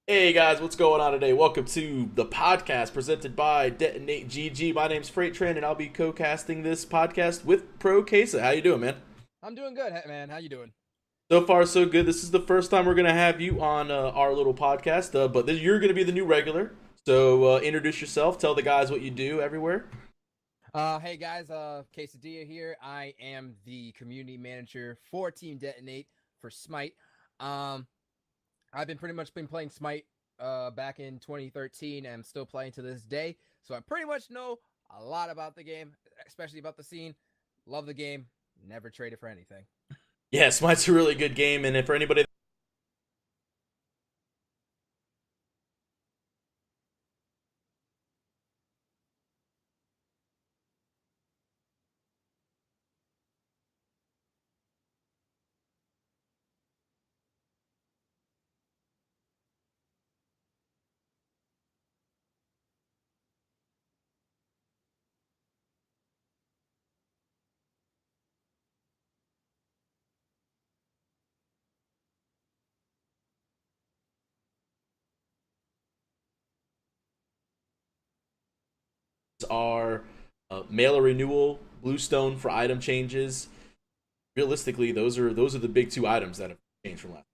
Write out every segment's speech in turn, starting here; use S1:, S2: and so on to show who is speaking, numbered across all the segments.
S1: Hey guys, what's going on today? Welcome to the podcast presented by Detonate GG. My name's Freight Train, and I'll be co-casting this podcast with Pro Kesa. How you doing, man?
S2: I'm doing good, man. How you doing?
S1: So far, so good. This is the first time we're gonna have you on our little podcast, but you're gonna be the new regular. So introduce yourself. Tell the guys what you do everywhere.
S2: Hey guys, Quesadilla here. I am the community manager for Team Detonate for Smite. Um, I've been pretty much been playing Smite back in 2013 and I'm still playing to this day. So I pretty much know a lot about the game, especially about the scene. Love the game. Never trade it for anything.
S1: Yeah, Smite's a really good game, and for anybody that are mailer renewal, bluestone for item changes. Realistically, those are the big two items that have changed from last.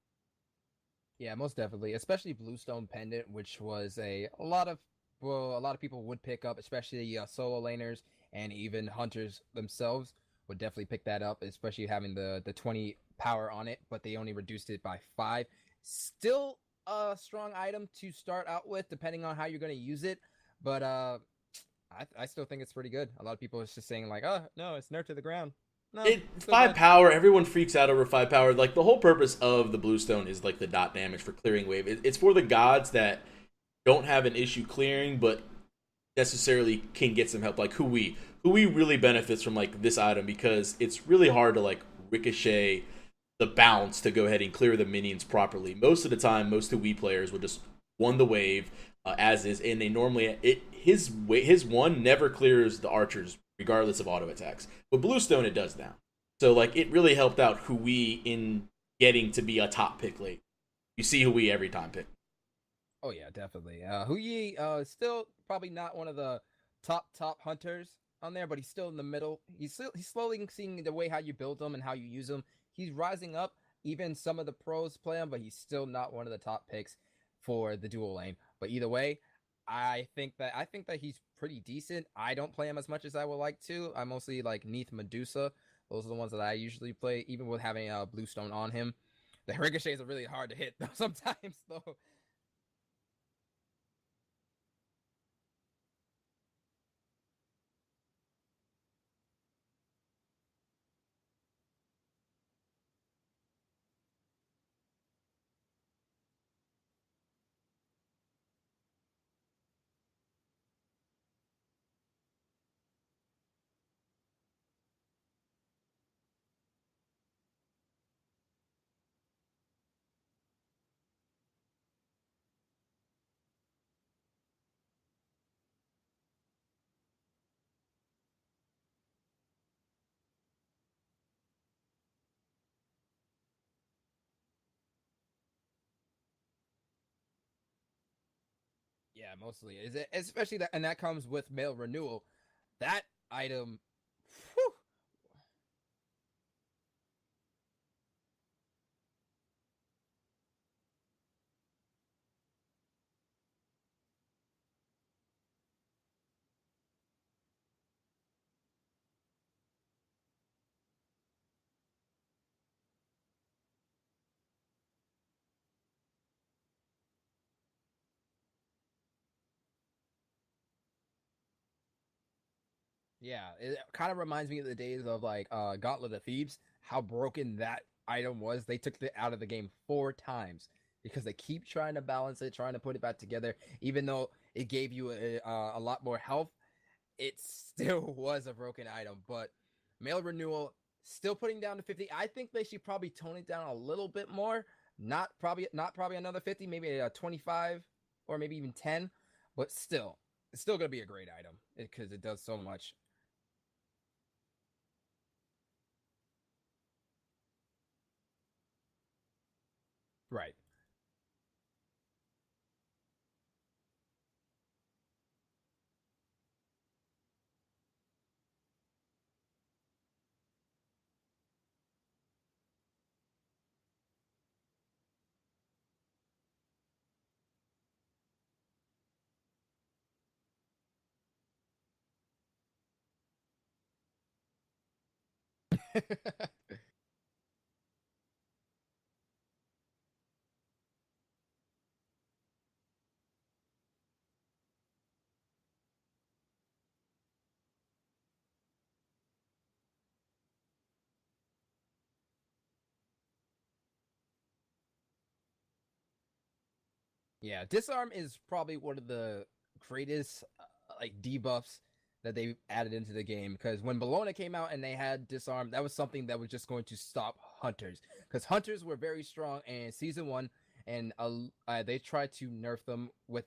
S2: Yeah, most definitely. Especially Bluestone Pendant, which was a lot of people would pick up, especially solo laners and even hunters themselves would definitely pick that up, especially having the 20 power on it, but they only reduced it by 5. Still a strong item to start out with, depending on how you're going to use it, but I still think it's pretty good. A lot of people are just saying like, oh no, it's nerfed to the ground. No,
S1: It
S2: still
S1: five
S2: good.
S1: power. Everyone freaks out over five power. Like the whole purpose of the bluestone is like the dot damage for clearing wave. It's for the gods that don't have an issue clearing, but necessarily can get some help. Like Hui, Hui really benefits from like this item because it's really hard to like ricochet the bounce to go ahead and clear the minions properly. Most of the time, most Hui players will just one the wave as is, and they normally his one never clears the archers regardless of auto attacks. But Bluestone it does now. So like it really helped out Hui in getting to be a top pick late. You see Hui every time pick.
S2: Oh yeah, definitely. Huyi is still probably not one of the top hunters on there, but he's still in the middle. He's slowly seeing the way how you build him and how you use him. He's rising up. Even some of the pros play him, but he's still not one of the top picks for the dual lane. But either way, I think that he's pretty decent. I don't play him as much as I would like to. I mostly like Neath Medusa. Those are the ones that I usually play, even with having Bluestone on him. The ricochets are really hard to hit though sometimes though. Yeah, mostly. Is it especially that, and that comes with mail renewal. That item, whew, yeah, it kind of reminds me of the days of like Gauntlet of Thebes. How broken that item was. They took it out of the game 4 times because they keep trying to balance it, trying to put it back together. Even though it gave you a lot more health, it still was a broken item. But mail renewal still putting down to 50. I think they should probably tone it down a little bit more. Not probably another 50, maybe a 25 or maybe even 10, but still it's still going to be a great item because it does so much. Right. Yeah, disarm is probably one of the greatest like debuffs that they added into the game because when Bologna came out and they had disarm, that was something that was just going to stop hunters because hunters were very strong in season one, and they tried to nerf them with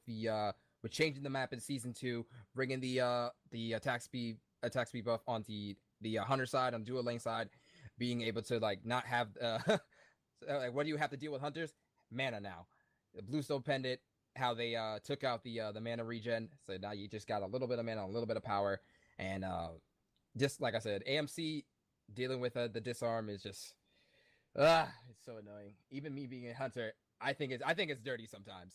S2: changing the map in season two, bringing the attack speed buff on the hunter side on dual lane side, being able to like not have like what do you have to deal with hunters? Mana now the Bluestone Pendant, how they took out the mana regen. So now you just got a little bit of mana, a little bit of power, and just like I said, AMC dealing with the disarm is just it's so annoying. Even me being a hunter, I think it's dirty sometimes.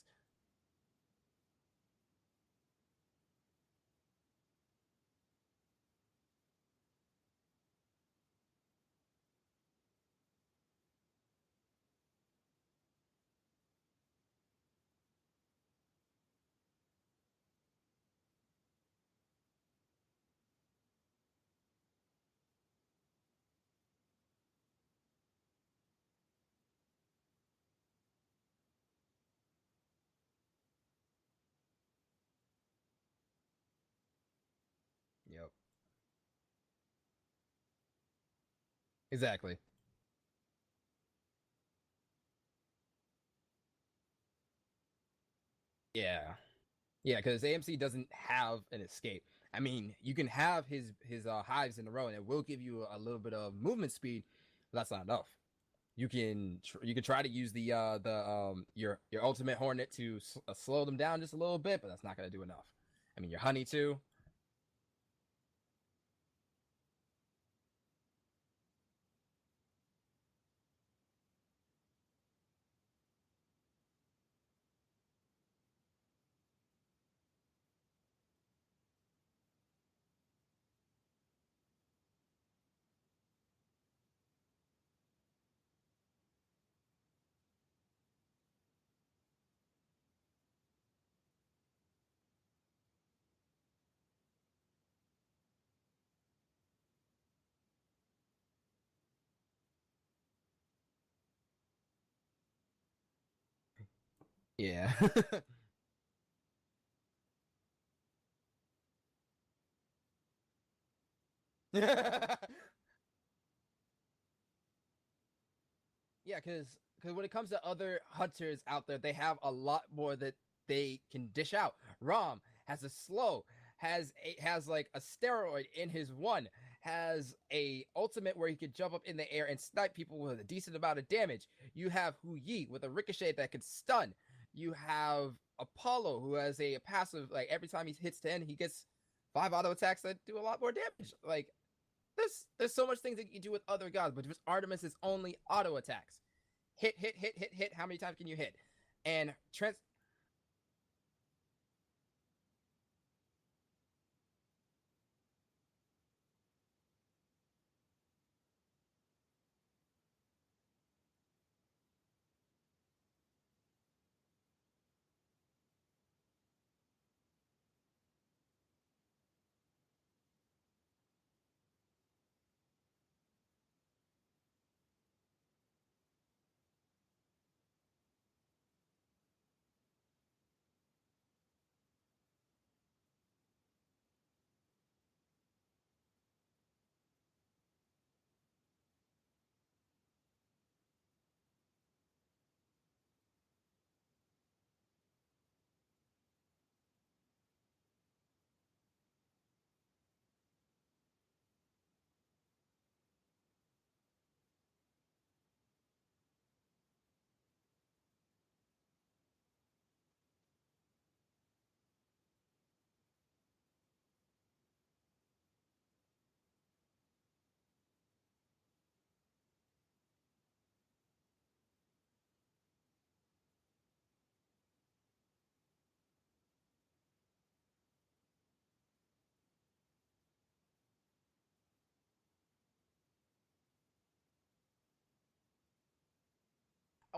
S2: Yep, exactly. Yeah, yeah, because AMC doesn't have an escape. I mean, you can have his hives in a row, and it will give you a little bit of movement speed, but that's not enough. You can try to use the your ultimate hornet to slow them down just a little bit, but that's not gonna do enough. I mean, your honey too. Yeah. Yeah, because when it comes to other hunters out there, they have a lot more that they can dish out. Rom has a slow, has like a steroid in his one, has a ultimate where he can jump up in the air and snipe people with a decent amount of damage. You have Hu Yi with a ricochet that can stun. You have Apollo who has a passive like every time he hits 10, he gets 5 auto attacks that do a lot more damage. Like there's so much things that you can do with other gods, but just Artemis is only auto attacks. Hit, hit, hit, hit, hit. How many times can you hit? And trans.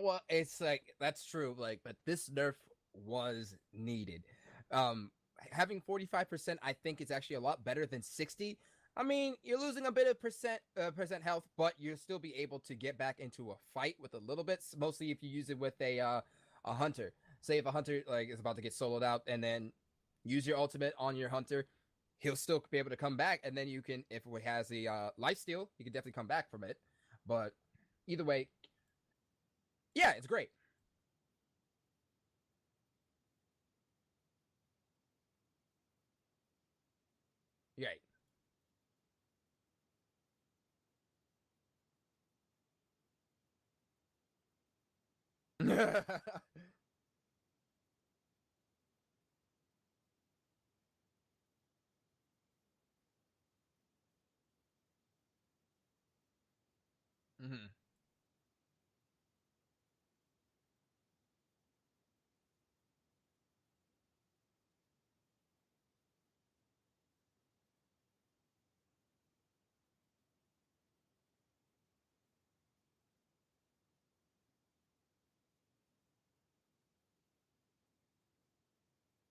S2: Well, it's like that's true. Like, but this nerf was needed. Um, Having 45%, I think, is actually a lot better than 60. I mean, you're losing a bit of percent health, but you'll still be able to get back into a fight with a little bit. Mostly if you use it with a hunter. Say if a hunter like is about to get soloed out, and then use your ultimate on your hunter, he'll still be able to come back, and then you can, if it has the life steal, he can definitely come back from it. But either way, yeah, it's great. Right. Mhm.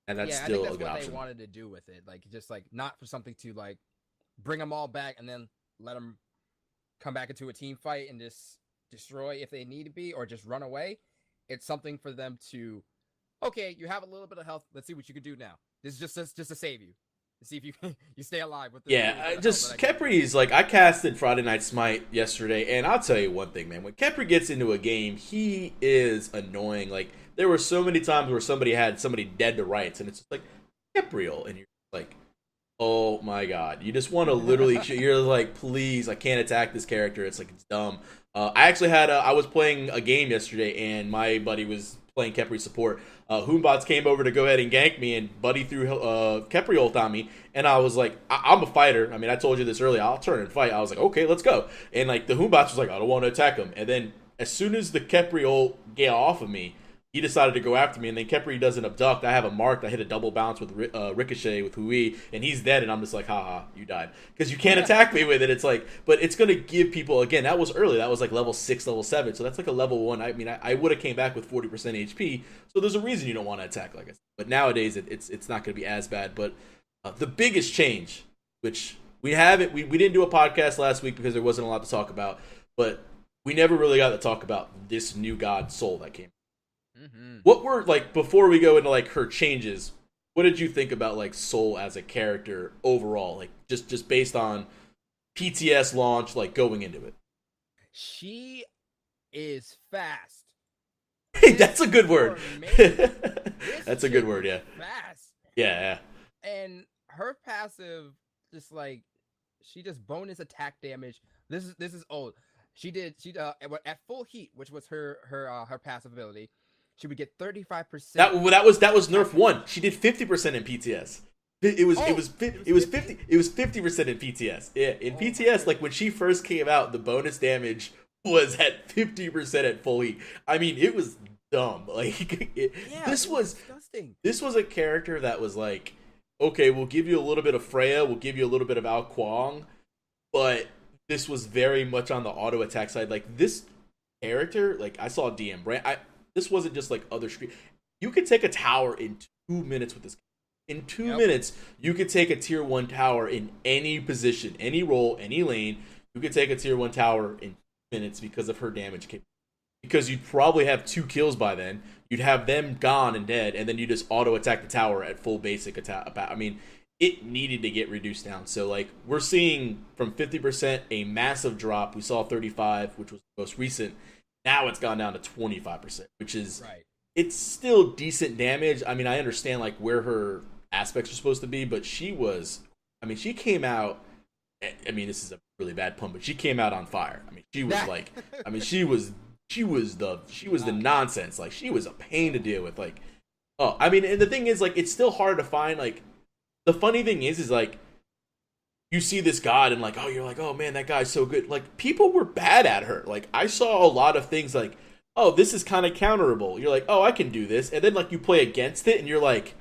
S1: And that's
S2: Yeah, I think
S1: still a
S2: that's
S1: good
S2: what they
S1: option.
S2: wanted to do with it. Like, just like not for something to like bring them all back and then let them come back into a team fight and just destroy if they need to be, or just run away. It's something for them to, okay, you have a little bit of health. Let's see what you can do now. This is just to save you. To see if you you stay alive with this
S1: Yeah,
S2: little bit of health that
S1: just
S2: I gave you.
S1: Kepri's like I casted Friday Night Smite yesterday, and I'll tell you one thing, man. When Kepri gets into a game, he is annoying. Like there were so many times where somebody had somebody dead to rights, and it's just like Kepriel, and you're like, oh my god, you just want to literally. You're like, please, I can't attack this character. It's like it's dumb. I actually had I was playing a game yesterday, and my buddy was playing Kepri support. Hoombots came over to go ahead and gank me, and Buddy threw Kepri ult on me, and I was like, I'm a fighter. I mean, I told you this earlier. I'll turn and fight. I was like, okay, let's go. And like the Hoombots was like, I don't want to attack him. And then as soon as the Kepri ult get off of me, he decided to go after me, and then Kepri doesn't abduct. I have a marked. I hit a double bounce with Ricochet with Hui, and he's dead, and I'm just like, haha, you died. Because you can't attack me with it. It's like, but it's going to give people, again, that was early. That was like level 6, level 7, so that's like a level 1. I mean, I would have came back with 40% HP, so there's a reason you don't want to attack like I said. But nowadays, it's not going to be as bad. But the biggest change, which we haven't, we didn't do a podcast last week because there wasn't a lot to talk about, but we never really got to talk about this new god Soul that came.
S2: Mm-hmm.
S1: What were like before we go into like her changes? What did you think about like Soul as a character overall? Like just based on PTS launch, like going into it.
S2: She is fast.
S1: Hey, that's a good word.
S2: This
S1: That's a good
S2: chick
S1: word.
S2: is
S1: Yeah.
S2: fast.
S1: Yeah.
S2: And her passive, just like she just bonus attack damage. This is old. At full heat, which was her passive ability, she would get 35%.
S1: That was Nerf 1. She did 50% in PTS. It was 50% in PTS. Yeah, in PTS, like when she first came out, the bonus damage was at 50% at full heat. I mean, it was dumb. Like
S2: It was disgusting.
S1: this was a character that was like, okay, we'll give you a little bit of Freya, we'll give you a little bit of Ao Kuang, but this was very much on the auto attack side. Like this character, like I saw DM Brand. This wasn't just like other street. You could take a tower in 2 minutes with this. In two
S2: Yep.
S1: minutes, you could take a tier 1 tower in any position, any role, any lane. You could take a tier 1 tower in 2 minutes because of her damage capability. Because you'd probably have 2 kills by then. You'd have them gone and dead, and then you just auto attack the tower at full basic attack. I mean, it needed to get reduced down. So like we're seeing from 50% a massive drop. We saw 35, which was the most recent. Now it's gone down to 25%, which is
S2: Right.
S1: it's still decent damage. I mean, I understand like where her aspects are supposed to be, but she was. I mean, she came out. I mean, this is a really bad pun, but she came out on fire. I mean, she was like. I mean, she was the nonsense. Like she was a pain to deal with. Like, oh, I mean, and the thing is, like, it's still hard to find. Like, the funny thing is like you see this god and like, oh, you're like, oh man, that guy's so good. Like people were bad at her. Like I saw a lot of things like, oh, this is kind of counterable. You're like, oh, I can do this, and then like you play against it and you're like,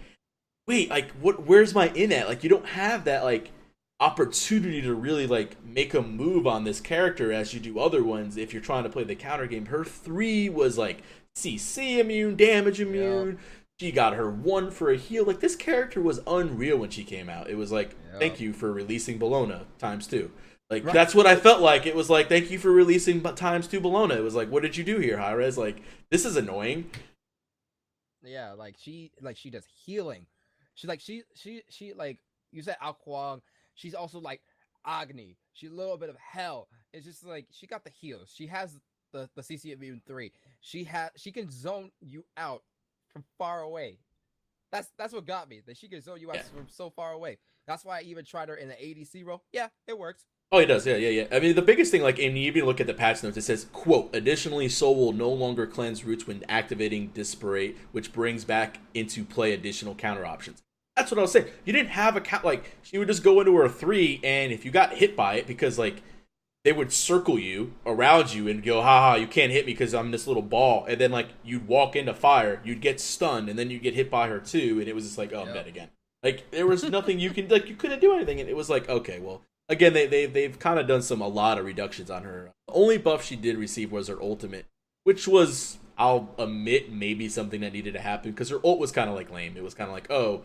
S1: wait, like what? Where's my in at? Like you don't have that like opportunity to really like make a move on this character as you do other ones if you're trying to play the counter game. Her 3 was like CC immune, damage
S2: Yep.
S1: immune. She got her 1 for a heal. Like this character was unreal when she came out. It was like, thank
S2: Yep.
S1: you for releasing Bologna times 2. Like
S2: Right.
S1: that's what I felt like. It was like, thank you for releasing times 2 Bologna. It was like, what did you do here, Hi-Rez? Like this is annoying.
S2: Yeah, like she does healing. She's like she like you said Ao Kuang. She's also like Agni. She's a little bit of hell. It's just like she got the heals. She has the CC of even 3. She can zone you out from far away. That's what got me. That she can zone you out
S1: Yeah.
S2: from so far away. That's why I even tried her in the ADC role. Yeah, it works.
S1: Oh, he does. Yeah. I mean, the biggest thing, like, and you even look at the patch notes, it says, quote, additionally, Soul will no longer cleanse roots when activating Disparate, which brings back into play additional counter options. That's what I was saying. You didn't have a count, like, she would just go into her 3, and if you got hit by it, because, like, they would circle you around you and go, haha, you can't hit me because I'm this little ball. And then, like, you'd walk into fire, you'd get stunned, and then you'd get hit by her too, and it was just like, oh, I'm dead again. Like, there was nothing you can, like, you couldn't do anything, and it was like, okay, well, again, they've kind of done a lot of reductions on her. The only buff she did receive was her ultimate, which was, I'll admit, maybe something that needed to happen, because her ult was kind of like lame. It was kind of like, oh,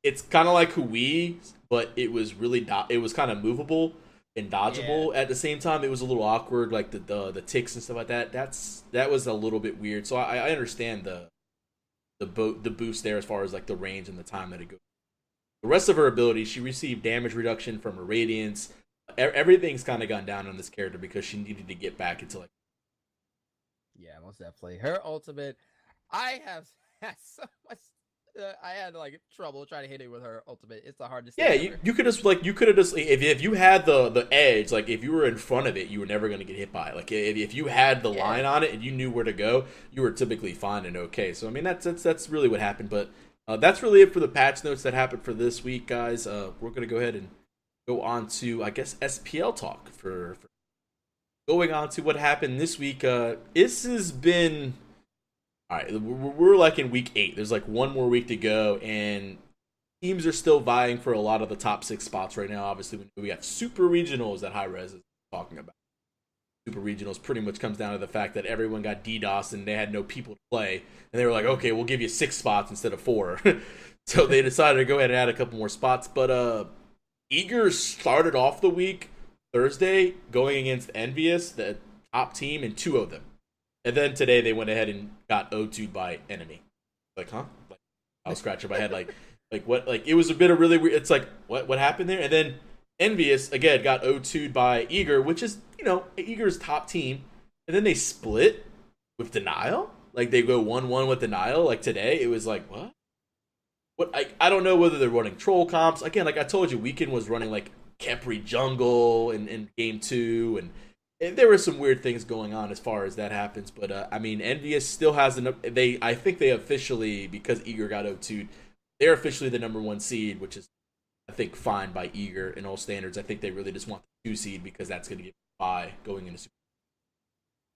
S1: it's kind of like Hui, but it was really, it was kind of movable and dodgeable at the same time. It was a little awkward, like the ticks and stuff like that. That was a little bit weird. So I understand the boost there as far as like the range and the time that it goes. The rest of her abilities, she received damage reduction from her radiance. Everything's kind of gone down on this character because she needed to get back into like.
S2: Yeah, most definitely. Her ultimate, I have had so much. I had like trouble trying to hit it with her ultimate. It's the hardest
S1: Yeah,
S2: thing ever.
S1: you could just like you could have just if you had the edge, like if you were in front of it, you were never going to get hit by it. Like if you had the line on it and you knew where to go, you were typically fine and okay. So I mean that's really what happened. But that's really it for the patch notes that happened for this week, guys. We're gonna go ahead and go on to I guess SPL talk for going on to what happened this week. This has been all right. We're like in week 8. There's like one more week to go, and teams are still vying for a lot of the top 6 spots right now. Obviously, we got super regionals that Hi-Rez is talking about. Super regionals pretty much comes down to the fact that everyone got DDoS and they had no people to play, and they were like, okay, we'll give you 6 spots instead of 4. So they decided to go ahead and add a couple more spots. But Eager started off the week Thursday going against Envious, the top team, and 2 of them. And then today they went ahead and got O2'd by Enemy. Like, huh? Like, I was scratching my head like what? Like it was a bit of really weird. It's like what happened there? And then Envious again got O2'd by Eager, which is Eager's top team. And then they split with Denial. Like they go 1-1 with Denial. Like today, it was like what? What? I don't know whether they're running troll comps again. Like I told you, Weekend was running like Kepri Jungle in game 2 and there were some weird things going on as far as that happens, but I mean, Envious still has I think they officially, because Eager got O2'd, they're officially the number 1 seed, which is I think fine by Eager in all standards. I think they really just want the 2 seed because that's going to get by going into Super.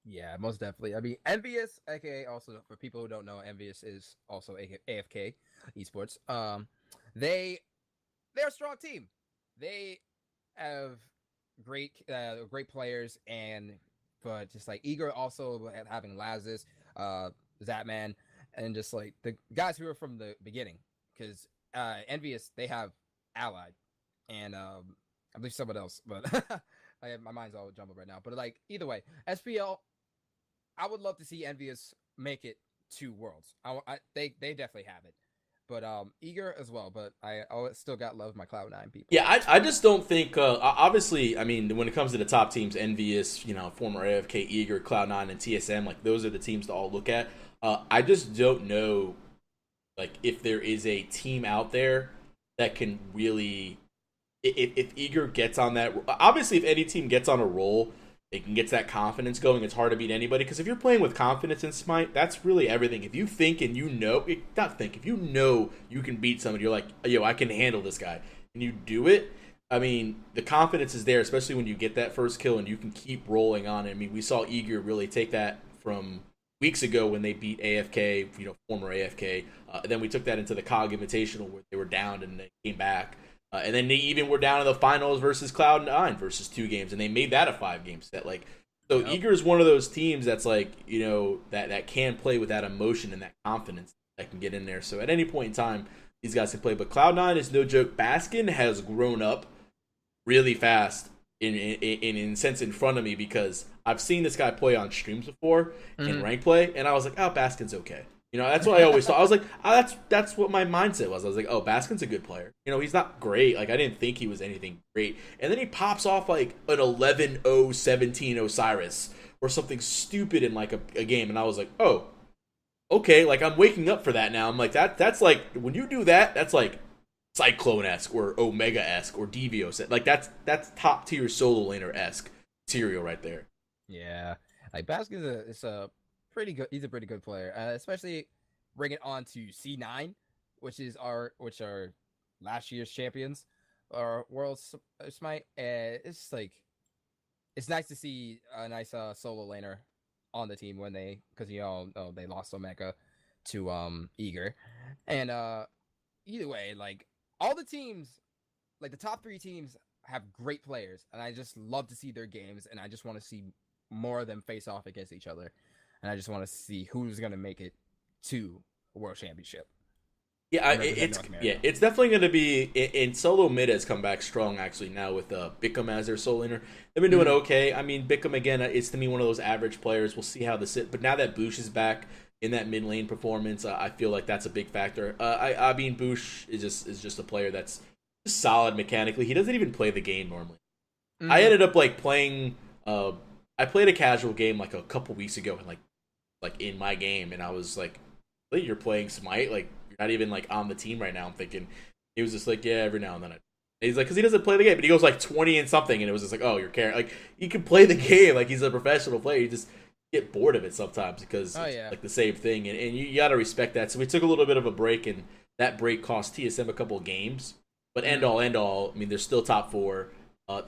S2: Yeah, most definitely. I mean, Envious, aka also for people who don't know, Envious is also AFK Esports. They're a strong team. They have great players, but just like Eager also having Lazarus, Zatman, and just like the guys who are from the beginning, because Envious they have Allied and I believe someone else, but my mind's all jumbled right now. But like either way, SPL, I would love to see Envious make it to Worlds. They definitely have it. But Eager as well, but I still got love my Cloud9 people.
S1: Yeah, I just don't think. Obviously, I mean, when it comes to the top teams, Envious, former AFK, Eager, Cloud9, and TSM, like those are the teams to all look at. I just don't know, like, if there is a team out there that can really, if Eager gets on that. Obviously, if any team gets on a roll, they can get that confidence going. It's hard to beat anybody because if you're playing with confidence in Smite, that's really everything. If you think and if you know you can beat somebody, you're like, yo, I can handle this guy, and you do it. I mean, the confidence is there, especially when you get that first kill and you can keep rolling on it. I mean, we saw Eager really take that from weeks ago when they beat AFK, former AFK. Then we took that into the COG Invitational where they were down and they came back. And then they even were down in the finals versus Cloud9 versus 2 games, and they made that a 5-game set. Like, so
S2: Yep.
S1: Eager is one of those teams that's like, that can play with that emotion and that confidence that can get in there. So at any point in time, these guys can play. But Cloud9 is no joke. Baskin has grown up really fast in sense in front of me, because I've seen this guy play on streams before in rank play, and I was like, oh, Baskin's okay. That's what I always thought. I was like, oh, that's what my mindset was. I was like, oh, Baskin's a good player. He's not great. Like, I didn't think he was anything great. And then he pops off like an 11-0, 17 Osiris or something stupid in like a game, and I was like, oh, okay. Like, I'm waking up for that now. I'm like, that's like, when you do that, that's like Cyclone-esque or Omega-esque or Devio. Like, that's top tier solo laner-esque material right there.
S2: Yeah, like Baskin is a pretty good. He's a pretty good player, especially bring it on to C9, which are last year's champions, or World Smite. And it's like it's nice to see a nice solo laner on the team when because they lost Omega to Eager, and either way, like all the teams, like the top 3 teams have great players, and I just love to see their games, and I just want to see more of them face off against each other, and I just want to see who's gonna make it to a world championship.
S1: Yeah, it's definitely going to be in solo. Mid has come back strong actually now with Bickham as their solo laner. They've been doing okay. I mean, Bickham again is to me one of those average players. We'll see how this sit. But now that Boosh is back in that mid lane performance, I feel like that's a big factor. I mean, Boosh is just a player that's just solid mechanically. He doesn't even play the game normally. I ended up like playing. I played a casual game like a couple weeks ago, and like in my game, and I was like, "You're playing Smite? Like, you're not even like on the team right now." I'm thinking he was just like, "Yeah, every now and then." He's like, because he doesn't play the game, but he goes like 20 and something, and it was just like, "Oh, you're carrying." Like, you can play the game, like he's a professional player. You just get bored of it sometimes because it's like the same thing, and you got to respect that. So we took a little bit of a break, and that break cost TSM a couple of games. But end all, I mean, they're still top 4.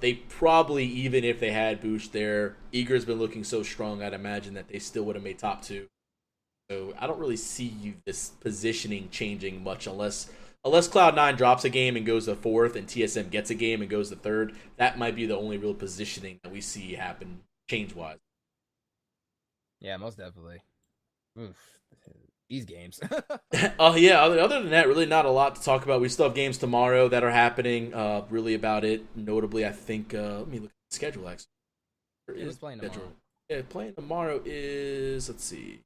S1: They probably, even if they had Boosh there, Eager's been looking so strong, I'd imagine that they still would have made top 2. So I don't really see this positioning changing much unless Cloud9 drops a game and goes to 4th, and TSM gets a game and goes to 3rd. That might be the only real positioning that we see happen change-wise.
S2: Yeah, most definitely. Oof. These games.
S1: Yeah, other than that, really not a lot to talk about. We still have games tomorrow that are happening. Really about it. Notably, I think, let me look at the schedule, actually.
S2: Who's playing tomorrow?
S1: Yeah, playing tomorrow is, let's see.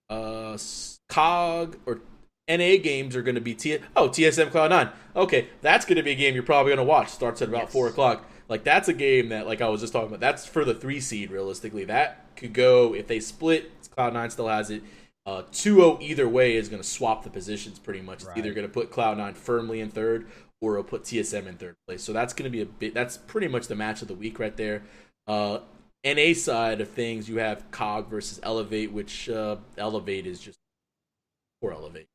S1: COG or NA games are going to be TSM Cloud9. Okay, that's going to be a game you're probably going to watch. Starts at about 4 o'clock. Like, that's a game that, like I was just talking about, that's for the 3 seed, realistically. That could go, if they split, Cloud9 still has it. 2-0 either way is going to swap the positions pretty much. It's either going to put Cloud9 firmly in 3rd, or it'll put TSM in 3rd place. So that's going to be that's pretty much the match of the week right there. NA side of things, you have COG versus Elevate, which Elevate is just poor Elevate.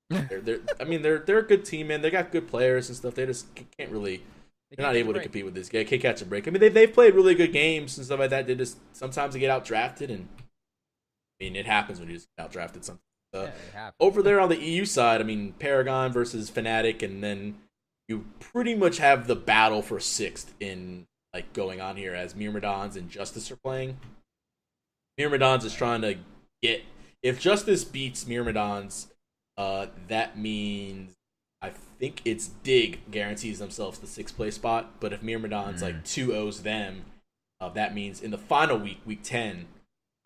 S1: They're a good team, man. They got good players and stuff. They just can't really. They're not able to compete with this guy. Can't catch a break. I mean, they've played really good games and stuff like that. They just sometimes they get out drafted, and I mean, it happens when you just get out drafted. Sometimes. Over there on the EU side, I mean, Paragon versus Fnatic, and then you pretty much have the battle for 6th in like going on here as Myrmidons and Justice are playing. Myrmidons is trying to get, if Justice beats Myrmidons, that means I think it's Dig guarantees themselves the 6th place spot. But if Myrmidons like 2-0s them, that means in the final week 10,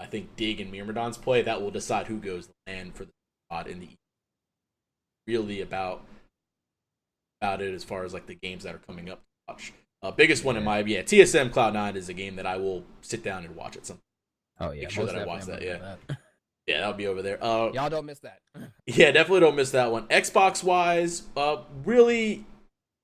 S1: I think Dig and Myrmidons play. That will decide who goes to land for the spot in the really about it as far as like the games that are coming up to watch. Biggest one in my TSM Cloud9 is a game that I will sit down and watch at some.
S2: Oh yeah,
S1: make sure that I watch that. Yeah, yeah, that'll be over there.
S2: Y'all don't miss that.
S1: Yeah, definitely don't miss that one. Xbox wise, really,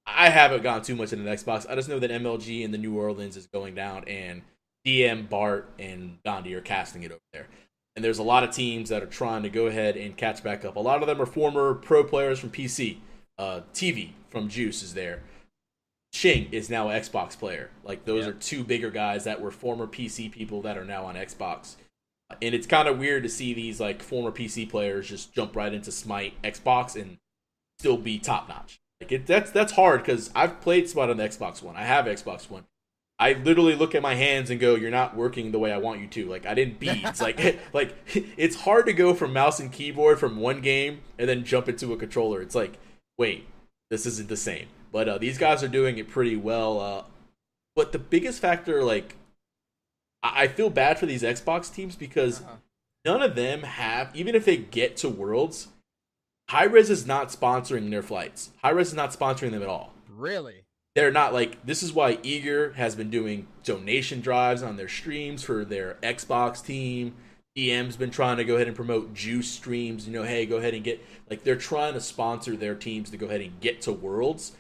S1: I haven't gone too much into Xbox. I just know that MLG in the New Orleans is going down, and DM, Bart, and Gandhi are casting it over there. And there's a lot of teams that are trying to go ahead and catch back up. A lot of them are former pro players from PC. TV from Juice is there. Ching is now an Xbox player. Like, those are 2 bigger guys that were former PC people that are now on Xbox. And it's kind of weird to see these like former PC players just jump right into Smite Xbox and still be top notch. Like that's hard because I've played Smite on the Xbox One. I have Xbox One. I literally look at my hands and go, "You're not working the way I want you to." Like I didn't beads. Like it's hard to go from mouse and keyboard from one game and then jump into a controller. It's like, wait, this isn't the same. But these guys are doing it pretty well. But the biggest factor, like, I feel bad for these Xbox teams because none of them have, even if they get to Worlds, Hi-Rez is not sponsoring their flights. Hi-Rez is not sponsoring them at all.
S2: Really?
S1: They're not like, this is why Eager has been doing donation drives on their streams for their Xbox team. DM's been trying to go ahead and promote Juice streams. Hey, go ahead and get, like, they're trying to sponsor their teams to go ahead and get to Worlds.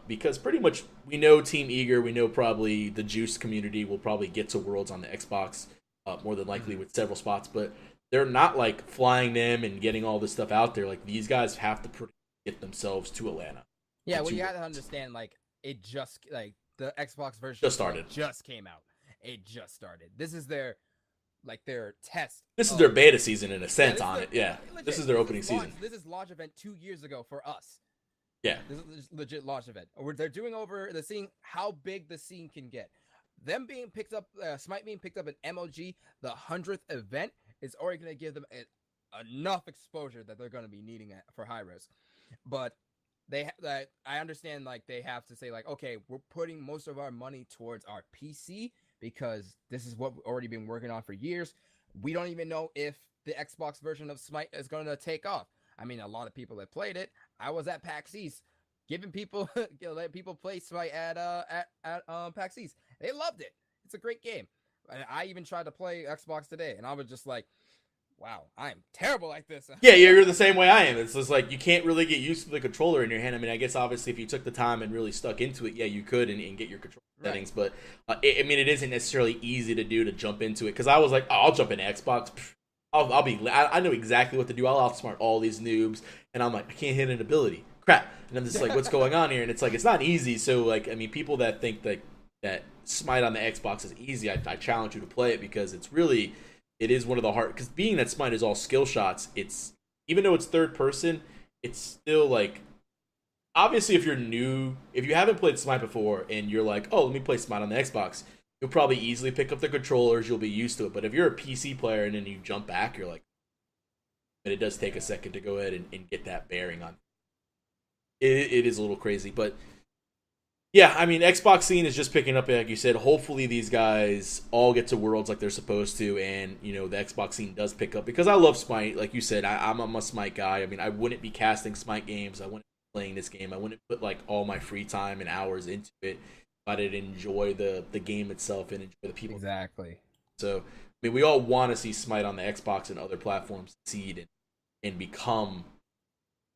S1: Because pretty much we know Team Eager, we know probably the Juice community will probably get to Worlds on the Xbox more than likely with several spots, but they're not like flying them and getting all this stuff out there. Like these guys have to get themselves to Atlanta.
S2: Yeah, well, you got to understand, like it just like the Xbox version
S1: just started,
S2: just came out. It just started. This is their test.
S1: This is their beta season in a sense on it. Yeah, legit, this is their opening season.
S2: This is launch event 2 years ago for us.
S1: Yeah,
S2: this is legit launch event. They're doing they're seeing how big the scene can get. Them being picked up, Smite being picked up in MOG, the 100th event is already going to give them enough exposure that they're going to be needing for Hi-Rez. But I understand, like they have to say, like, okay, we're putting most of our money towards our PC because this is what we've already been working on for years. We don't even know if the Xbox version of Smite is going to take off. I mean, a lot of people that played it. I was at PAX East, giving people, letting people play Smite at PAX East. They loved it. It's a great game. And I even tried to play Xbox today, and I was just like, "Wow, I am terrible like this."
S1: Yeah, you're the same way I am. It's just like you can't really get used to the controller in your hand. I mean, I guess obviously if you took the time and really stuck into it, yeah, you could and get your control settings. But it isn't necessarily easy to do to jump into it because I was like, oh, I'll jump into Xbox. I know exactly what to do. I'll outsmart all these noobs, and I'm like, I can't hit an ability. Crap. And I'm just like, what's going on here? And it's like, it's not easy. So like, I mean, people that think that Smite on the Xbox is easy, I challenge you to play it because it is one of the hard. Because being that Smite is all skill shots, it's even though it's third person, it's still like, obviously if you're new, if you haven't played Smite before, and you're like, oh, let me play Smite on the Xbox. You'll probably easily pick up the controllers. You'll be used to it. But if you're a PC player and then you jump back, you're like, but it does take a second to go ahead and get that bearing on. It is a little crazy, but yeah, I mean, Xbox scene is just picking up, like you said. Hopefully, these guys all get to Worlds like they're supposed to, and the Xbox scene does pick up because I love Smite. Like you said, I'm a Smite guy. I mean, I wouldn't be casting Smite games. I wouldn't be playing this game. I wouldn't put like all my free time and hours into it. But I'd enjoy the game itself and enjoy the people.
S2: Exactly.
S1: So, I mean, we all want to see Smite on the Xbox and other platforms succeed and become,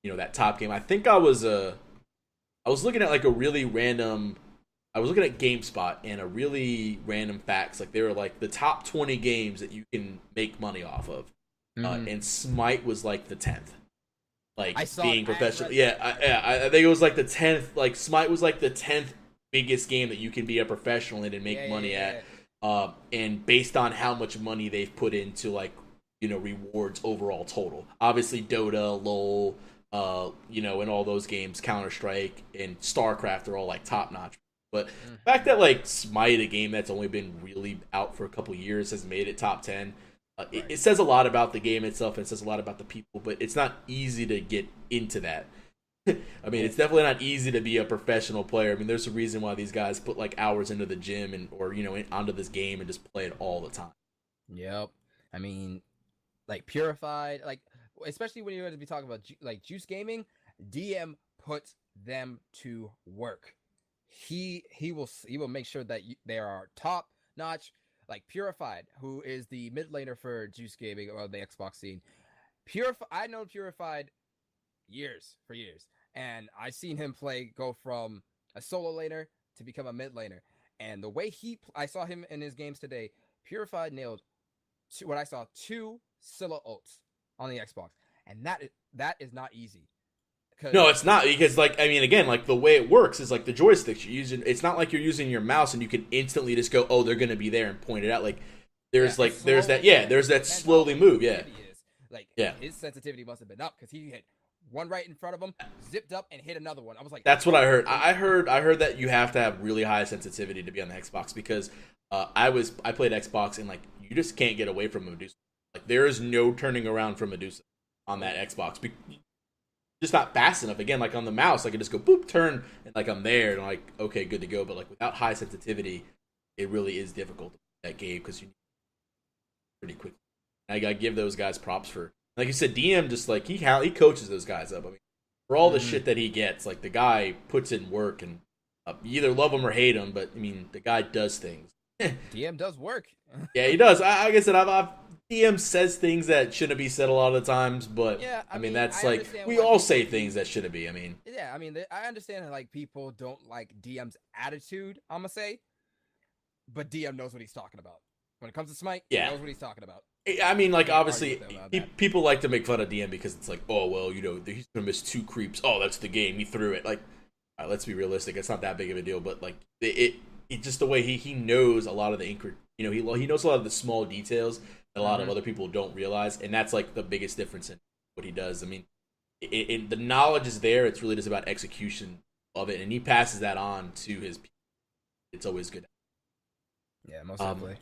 S1: that top game. I think I was looking at like a really random. I was looking at GameSpot and a really random facts. Like they were like the top 20 games that you can make money off of, and Smite was like the 10th. Like being professional. I think it was like the 10th. Like Smite was like the 10th biggest game that you can be a professional in and make money at. And based on how much money they've put into like rewards overall total. Obviously Dota, LoL, and all those games, Counter-Strike and StarCraft are all like top notch. But the fact that like Smite, a game that's only been really out for a couple years, has made it top 10, it says a lot about the game itself. And it says a lot about the people, but it's not easy to get into that. I mean, it's definitely not easy to be a professional player. I mean, there's a reason why these guys put like hours into the gym or onto this game and just play it all the time.
S2: Yep. I mean, like Purified, like especially when you're going to be talking about like Juice Gaming, DM puts them to work. He will make sure that they are top notch. Like Purified, who is the mid laner for Juice Gaming or the Xbox scene. I know Purified for years, and I've seen him go from a solo laner to become a mid laner. And the way I saw him in his games today, Purified nailed two Scylla ults on the Xbox, and that is not easy.
S1: No, it's not, because like, I mean, again, like the way it works is like the joysticks you're using. It's not like you're using your mouse and you can instantly just go, oh, they're going to be there and point it out. Like there's there's that slowly move. Yeah.
S2: His sensitivity must have been up because he hit one right in front of him, zipped up and hit another one. I was like,
S1: That's what I heard.
S2: wait.
S1: I heard that you have to have really high sensitivity to be on the Xbox because I played Xbox and like you just can't get away from Medusa. Like there is no turning around from Medusa on that Xbox. Just not fast enough. Again, like on the mouse, I can just go boop, turn, and like I'm there, and I'm like, okay, good to go. But like without high sensitivity, it really is difficult to play that game because you need pretty quick. I gotta give those guys props for, like you said, DM just like he coaches those guys up. I mean, for all the shit that he gets, like the guy puts in work, and you either love him or hate him. But I mean, the guy does things.
S2: DM does work.
S1: Yeah, he does. Like I said, I've DM says things that shouldn't be said a lot of the times, but
S2: Yeah,
S1: I mean that's
S2: I
S1: like
S2: understand
S1: we
S2: why
S1: all
S2: people
S1: say things that shouldn't be. I mean,
S2: Yeah, I mean, I understand that like people don't like DM's attitude. I'm gonna say, but DM knows what he's talking about. When it comes to Smite, he
S1: yeah.
S2: knows what he's talking about.
S1: I mean, like
S2: Can't argue
S1: obviously,
S2: with him about that.
S1: people like to make fun of DM because it's like, oh well, you know, he's gonna miss 2 creeps. Oh, that's the game. He threw it. Like, let's be realistic. It's not that big of a deal. But like, it just the way he knows a lot of the you know, he knows a lot of the small details that a lot of other people don't realize, and that's like the biggest difference in what he does. I mean, the knowledge is there. It's really just about execution of it, and he passes that on to his people. It's always good.
S2: Yeah, most definitely.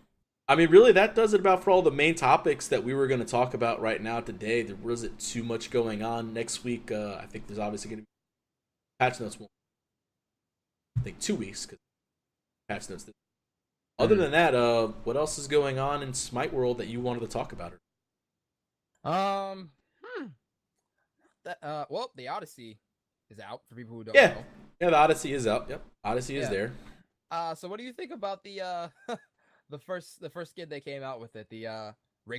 S1: I mean, really, that does it about for all the main topics that we were going to talk about right now today. There wasn't too much going on. Next week, I think there's obviously going to be patch notes. I think 2 weeks because patch notes. Other than that, what else is going on in Smite World that you wanted to talk about?
S2: Well, the Odyssey is out for people who don't
S1: Yeah,
S2: know.
S1: yeah, the Odyssey is out. Yep, Odyssey is there.
S2: So what do you think about the the first skin they came out with it? The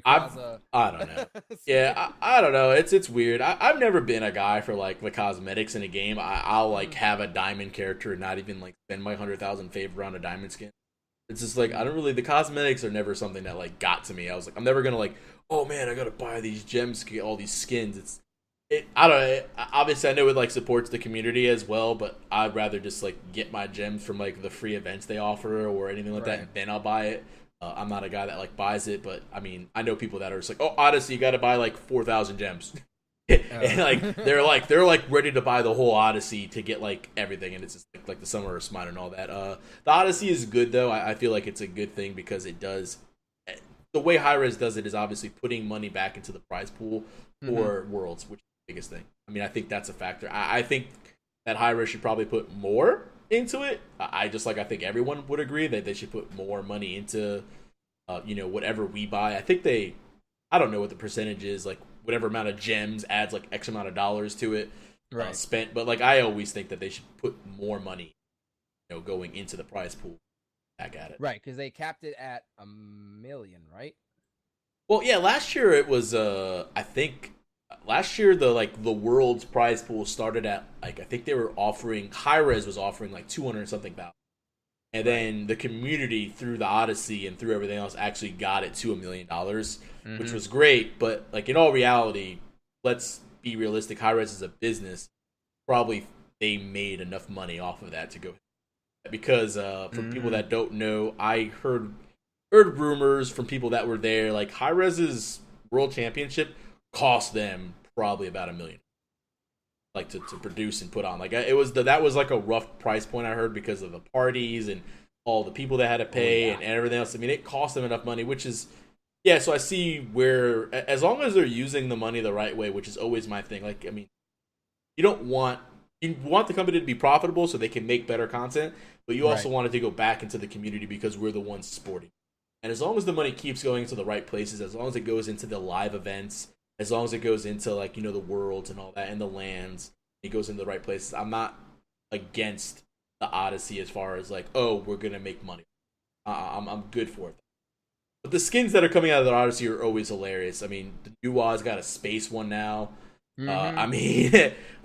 S1: I don't know. Yeah, I don't know. It's weird. I've never been a guy for like the cosmetics in a game. I'll like have a diamond character and not even like spend my 100,000 favor on a diamond skin. It's just like I don't really. The cosmetics are never something that like got to me. I was like, I'm never gonna like, oh man, I gotta buy these gems, get all these skins. I don't know. Obviously, I know it like supports the community as well, but I'd rather just like get my gems from like the free events they offer or anything like that, and then I'll buy it. I'm not a guy that like buys it, but I mean, I know people that are just like, oh, Odyssey, you got to buy like 4,000 gems, and like they're like ready to buy the whole Odyssey to get like everything, and it's just like the Summer of Smite and all that. The Odyssey is good though. I feel like it's a good thing because it does. The way Hi-Rez does it is obviously putting money back into the prize pool for Worlds, which is the biggest thing. I mean, I think that's a factor. I think that Hi-Rez should probably put more into it. I think everyone would agree that they should put more money into, whatever we buy. I think I don't know what the percentage is, like whatever amount of gems adds like X amount of dollars to it spent. But like I always think that they should put more money, going into the prize pool. Back at it.
S2: Right, because they capped it at 1 million, right?
S1: Well, yeah, last year it was I think last year the world's prize pool started at like I think they were offering Hi-Rez was offering like 200 something thousand. And then the community through the Odyssey and through everything else actually got it to $1 million, which was great, but like in all reality, let's be realistic, Hi-Rez is a business. Probably they made enough money off of that to go. Because for people that don't know, I heard rumors from people that were there, like Hi-Rez's World Championship cost them probably about $1 million, like to produce and put on. Like that was like a rough price point I heard because of the parties and all the people that had to pay and everything else. I mean, it cost them enough money, which is so I see where as long as they're using the money the right way, which is always my thing. Like I mean, you want the company to be profitable so they can make better content. But you also want it to go back into the community because we're the ones supporting. And as long as the money keeps going to the right places, as long as it goes into the live events, as long as it goes into like, the worlds and all that and the lands, it goes into the right places. I'm not against the Odyssey as far as like, oh, we're going to make money. I'm good for it. But the skins that are coming out of the Odyssey are always hilarious. I mean, the Nuwa's got a space one now. I mean,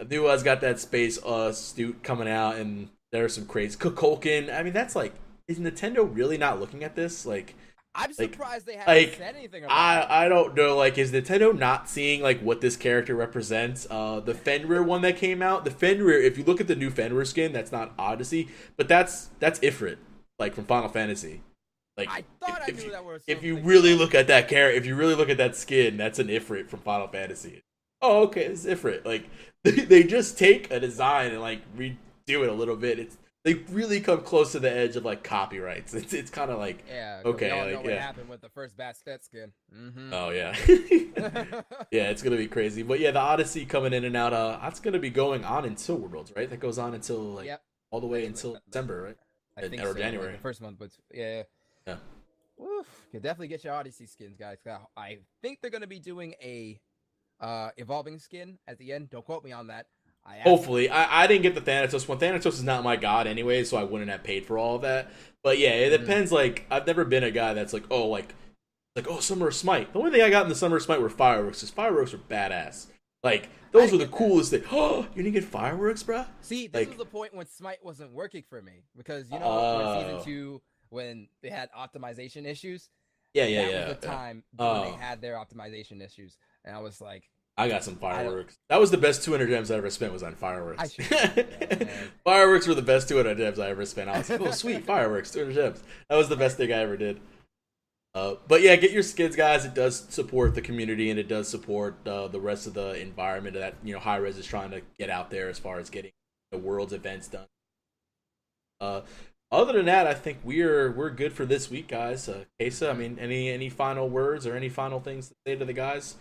S1: Nuwa's got that space suit coming out and there's some crazy Kukulkan. I mean, that's like, is Nintendo really not looking at this? Like,
S2: I'm surprised they haven't said anything about it.
S1: I don't know. Like, is Nintendo not seeing like what this character represents? The Fenrir one that came out, the Fenrir. If you look at the new Fenrir skin, that's not Odyssey, but that's Ifrit, like from Final Fantasy. Like,
S2: I thought I knew that was.
S1: If you really look at that character, if you really look at that skin, that's an Ifrit from Final Fantasy. oh, okay, it's different. Like they just take a design and like redo it a little bit. They really come close to the edge of like copyrights. It's kind of like
S2: Yeah, because we
S1: okay,
S2: all know
S1: like
S2: what
S1: yeah.
S2: happened with the first Bastet skin. Mm-hmm.
S1: Oh yeah, yeah, it's gonna be crazy. But yeah, the Odyssey coming in and out. That's gonna be going on until Worlds, right? That goes on until like
S2: Yep.
S1: all the way until December, right?
S2: I think
S1: Or
S2: so. Like
S1: January.
S2: the first month, but yeah.
S1: Yeah.
S2: Woof. You definitely get your Odyssey skins, guys. I think they're gonna be doing a evolving skin at the end. Don't quote me on that. I asked.
S1: Hopefully, I didn't get the Thanatos one. Thanatos is not my god anyway, so I wouldn't have paid for all of that. But yeah, it depends. Like I've never been a guy that's like, oh, Summer of Smite. The only thing I got in the Summer of Smite were fireworks. Because fireworks are badass. Like those were the coolest thing. Oh, you didn't get fireworks, bro?
S2: See, this
S1: like,
S2: was the point when Smite wasn't working for me because you know when season 2 when they had optimization issues. That was the time when they had their optimization issues, and I was like,
S1: I got some fireworks. That was the best 200 gems I ever spent was on fireworks.
S2: Yeah,
S1: Fireworks were the best 200 gems I ever spent. I was like, oh, sweet, fireworks, 200 gems. That was the best thing I ever did. But yeah, get your skins, guys. It does support the community, and it does support the rest of the environment that Hi-Rez is trying to get out there as far as getting the World's events done. Other than that, I think we're good for this week, guys. Kesa, I mean, any final words or any final things to say to the guys?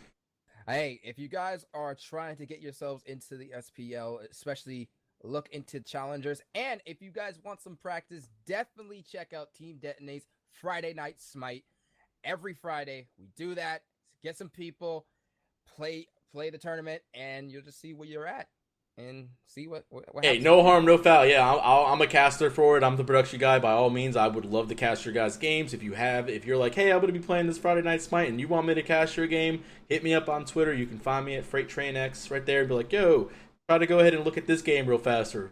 S2: Hey, if you guys are trying to get yourselves into the SPL, especially look into challengers, and if you guys want some practice, definitely check out Team Detonate's Friday Night Smite. Every Friday, we do that. Get some people, play the tournament, and you'll just see where you're at and see what
S1: Hey, no harm, no foul. Yeah, I'm a caster for it. I'm the production guy. By all means, I would love to cast your guys' games. If you're like, hey, I'm going to be playing this Friday Night Smite, and you want me to cast your game, hit me up on Twitter. You can find me at FreightTrainX right there and be like, yo, try to go ahead and look at this game real fast, or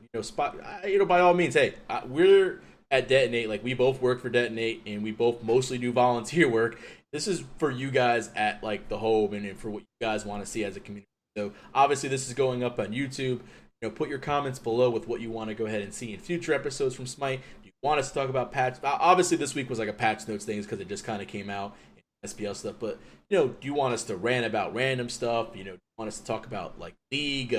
S1: by all means, hey, we're at Detonate. Like, we both work for Detonate, and we both mostly do volunteer work. This is for you guys at like the home and for what you guys want to see as a community. So obviously this is going up on YouTube. Put your comments below with what you want to go ahead and see in future episodes from Smite. Do you want us to talk about patch? Obviously this week was like a patch notes thing because it just kind of came out in SPL stuff. But do you want us to rant about random stuff? Do you want us to talk about like League?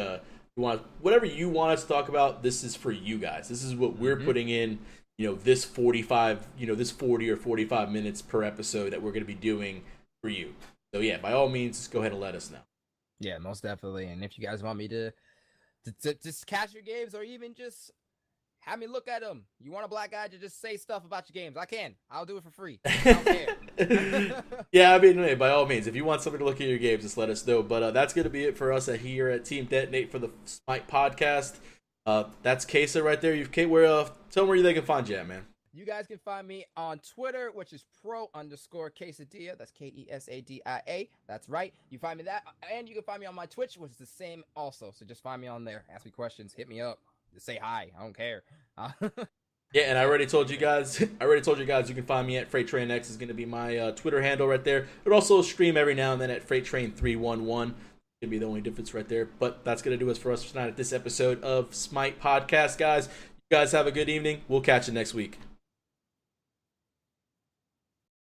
S1: Whatever you want us to talk about. This is for you guys. This is what we're putting in. This 45. This 40 or 45 minutes per episode that we're going to be doing for you. So yeah, by all means, just go ahead and let us know.
S2: Yeah, most definitely. And if you guys want me to just catch your games or even just have me look at them, you want a black guy to just say stuff about your games, I'll do it for free. I don't care.
S1: Yeah, I mean, hey, by all means, if you want somebody to look at your games, just let us know. But that's going to be it for us here at Team Detonate for the Smite Podcast. That's Kesa right there. Tell them where they can find you at, man.
S2: You guys can find me on Twitter, which is pro_quesadilla. That's KESADIA. That's right. You find me that. And you can find me on my Twitch, which is the same also. So just find me on there. Ask me questions. Hit me up. Just say hi. I don't care.
S1: Yeah, and I already told you guys you can find me at FreightTrainX is going to be my Twitter handle right there. But also stream every now and then at FreightTrain311. Going to be the only difference right there. But that's going to do us for us tonight at this episode of Smite Podcast, guys. You guys have a good evening. We'll catch you next week.